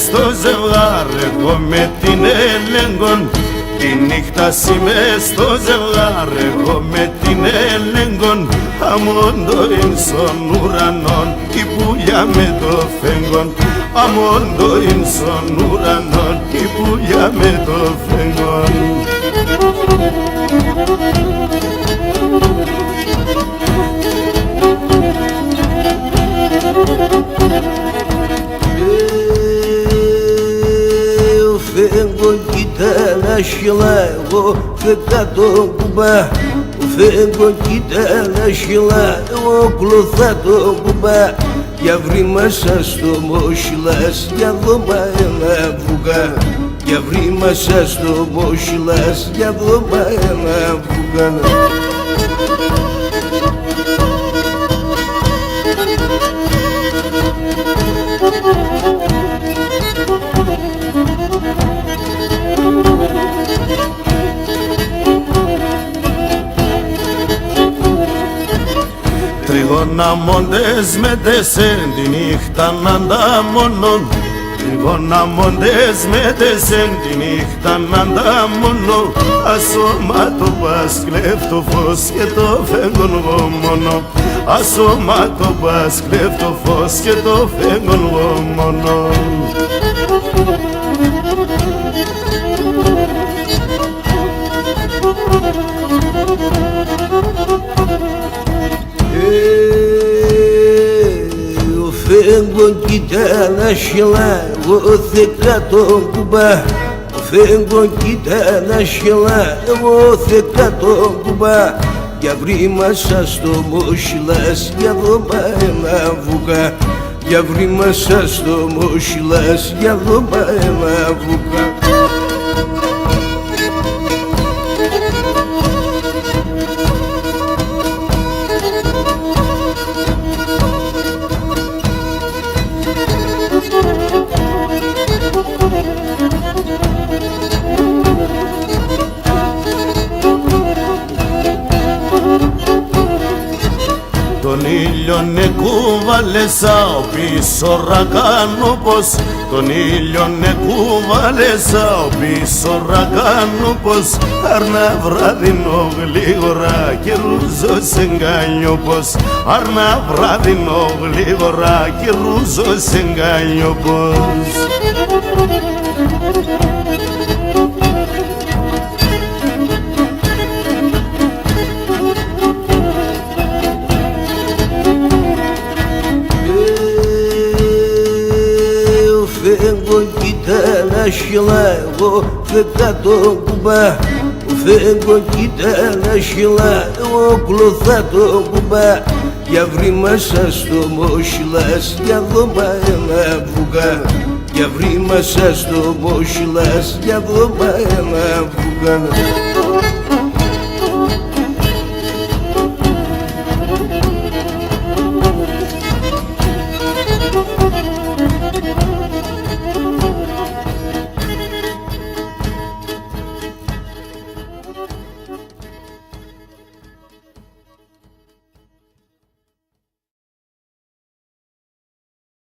στο ζευγάρι, εγώ με την Ελέγγον. Τη νύχτα είμαι στο ζευγάρι, εγώ με την Ελέγγον. Αμόντο ειν στον ουρανόν, η πουλιά με το φέγγον. Αμόντο ειν στον ουρανόν, η πουλιά με το φέγγον. Φέγγον κοίτα να εγώ φέγγα τον κουμπά. Φέγγον κοίτα να εγώ κλωθά τον κουμπά. Για βρει μέσα στο μόσιλας, για δώμα ένα βουγά. Για βρει μέσα στο μόσιλας, για δώμα ένα βουγά. Τριγώνα μόντες με τεσέν τη νύχτα να ανταμονών. Τριγώνα μόντες με τεσέν τη νύχτα να ανταμονώ. Ασώματο πας κλέφτω φως και το φέγγον εγώ μόνο. Ασώματο πας κλέφτω φως και το φέγγον εγώ μόνο. Φέγγον κοίτα να εγώ θεκά τον κουμπά. Φέγγον κοίτα να εγώ θεκά τον κουμπά. Για βρει μέσα στο μόσιλας, για δώμα ένα βουγά. Για βρει μέσα στο μόσιλας, για δώμα ένα βουγά. Τον ήλιον εκούβαλεσα πίσω ρακάνουπος. Τον ήλιον εκούβαλεσα πίσω ρακάνουπος. Αρνά βράδινο γλίγορα και ρούζος εγκάνιοπος. Αρνά βράδινο γλίγορα και ρούζος εγκάνιοπος. Φέγγον κοίτα να εγώ φέγγα τον κουμπά. Φέγγον κοίτα να εγώ κλωθά τον κουμπά. Για βρει μέσα στο μόσιλας, για δώμα ένα βουγά. Για βρει μέσα στο μόσιλας, για δώμα ένα βουγά.